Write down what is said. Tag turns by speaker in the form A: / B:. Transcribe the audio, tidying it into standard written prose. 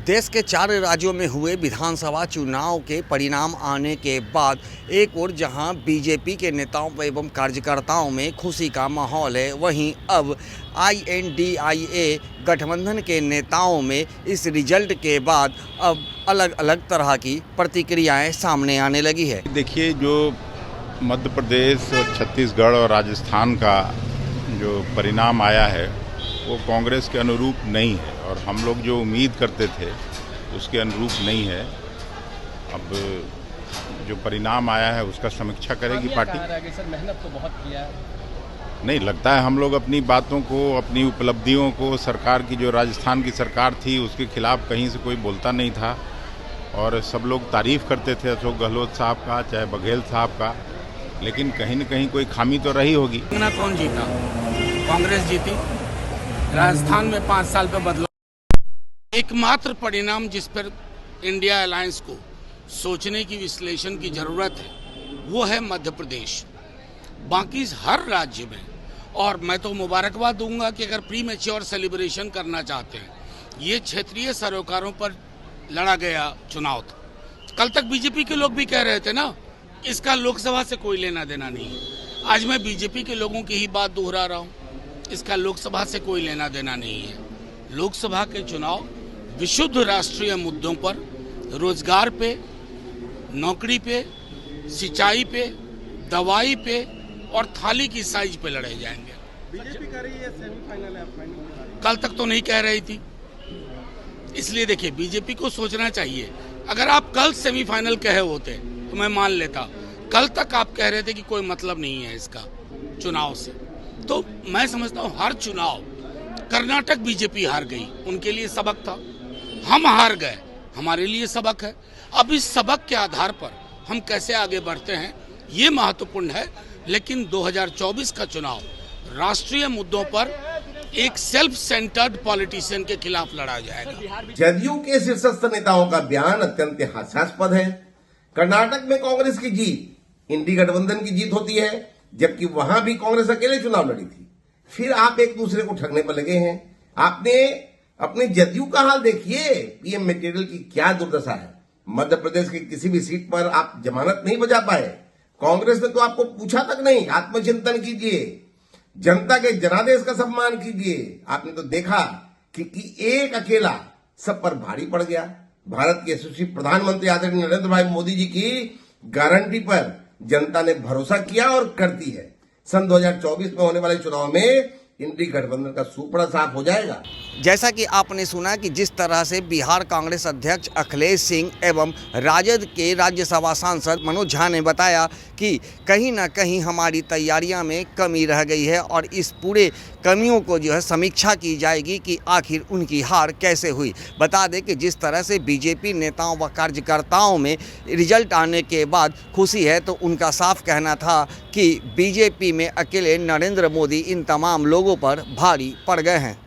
A: देश के 4 राज्यों में हुए विधानसभा चुनाव के परिणाम आने के बाद एक ओर जहां बीजेपी के नेताओं एवं कार्यकर्ताओं में खुशी का माहौल है, वहीं अब INDIA गठबंधन के नेताओं में इस रिजल्ट के बाद अब अलग अलग तरह की प्रतिक्रियाएं सामने आने लगी है।
B: देखिए, जो मध्य प्रदेश और छत्तीसगढ़ और राजस्थान का जो परिणाम आया है वो कांग्रेस के अनुरूप नहीं है और हम लोग जो उम्मीद करते थे उसके अनुरूप नहीं है। अब जो परिणाम आया है उसका समीक्षा करेगी पार्टी।
C: सर, मेहनत तो बहुत किया है।
B: नहीं लगता है, हम लोग अपनी बातों को, अपनी उपलब्धियों को, सरकार की जो राजस्थान की सरकार थी उसके खिलाफ कहीं से कोई बोलता नहीं था और सब लोग तारीफ करते थे अशोक गहलोत साहब का, चाहे बघेल साहब का, लेकिन कहीं न कहीं कोई खामी तो रही होगी।
C: कौन जीता? कांग्रेस जीती। राजस्थान में 5 साल पे बदलाव। एकमात्र परिणाम जिस पर इंडिया अलायंस को सोचने की, विश्लेषण की जरूरत है वो है मध्य प्रदेश। बाकी हर राज्य में, और मैं तो मुबारकबाद दूंगा कि अगर प्री मैच्योर सेलिब्रेशन करना चाहते हैं, ये क्षेत्रीय सरोकारों पर लड़ा गया चुनाव था। कल तक बीजेपी के लोग भी कह रहे थे ना, इसका लोकसभा से कोई लेना देना नहीं है। आज मैं बीजेपी के लोगों की ही बात दोहरा रहा हूँ, इसका लोकसभा से कोई लेना देना नहीं है। लोकसभा के चुनाव विशुद्ध राष्ट्रीय मुद्दों पर, रोजगार पे, नौकरी पे, सिंचाई पे, दवाई पे और थाली की साइज पे लड़े जाएंगे।
D: बीजेपी कह रही है सेमीफाइनल है, फाइनल
C: कल तक तो नहीं कह रही थी। इसलिए देखिए, बीजेपी को सोचना चाहिए। अगर आप कल सेमीफाइनल कहे होते तो मैं मान लेता। कल तक आप कह रहे थे कि कोई मतलब नहीं है इसका चुनाव से, तो मैं समझता हूँ हर चुनाव, कर्नाटक बीजेपी हार गई, उनके लिए सबक था। हम हार गए, हमारे लिए सबक है। अब इस सबक के आधार पर हम कैसे आगे बढ़ते हैं ये महत्वपूर्ण है। लेकिन 2024 का चुनाव राष्ट्रीय मुद्दों पर एक सेल्फ सेंटर्ड पॉलिटिशियन के खिलाफ लड़ा जाएगा।
E: जदयू के शीर्षस्थ नेताओं का बयान अत्यंत हास्यास्पद है। कर्नाटक में कांग्रेस की जीत इंडी गठबंधन की जीत होती है, जबकि वहां भी कांग्रेस अकेले चुनाव लड़ी थी। फिर आप एक दूसरे को ठगने पर लगे हैं। आपने अपने जदयू का हाल देखिए, पीएम मटेरियल की क्या दुर्दशा है। मध्य प्रदेश की किसी भी सीट पर आप जमानत नहीं बजा पाए। कांग्रेस ने तो आपको पूछा तक नहीं। आत्मचिंतन कीजिए, जनता के जनादेश का सम्मान कीजिए। आपने तो देखा कि एक अकेला सब पर भारी पड़ गया। भारत के यशस्वी प्रधानमंत्री आदरणीय नरेंद्र भाई मोदी जी की गारंटी पर जनता ने भरोसा किया और करती है। सन 2024 में होने वाले चुनाव में इंडी गठबंधन का सुपड़ा साफ हो जाएगा।
A: जैसा कि आपने सुना कि जिस तरह से बिहार कांग्रेस अध्यक्ष अखिलेश सिंह एवं राजद के राज्यसभा सांसद मनोज झा ने बताया कि कहीं ना कहीं हमारी तैयारियां में कमी रह गई है और इस पूरे कमियों को जो है समीक्षा की जाएगी कि आखिर उनकी हार कैसे हुई। बता दें कि जिस तरह से बीजेपी नेताओं व कार्यकर्ताओं में रिजल्ट आने के बाद खुशी है, तो उनका साफ कहना था कि बीजेपी में अकेले नरेंद्र मोदी इन तमाम लोगों पर भारी पड़ गए हैं।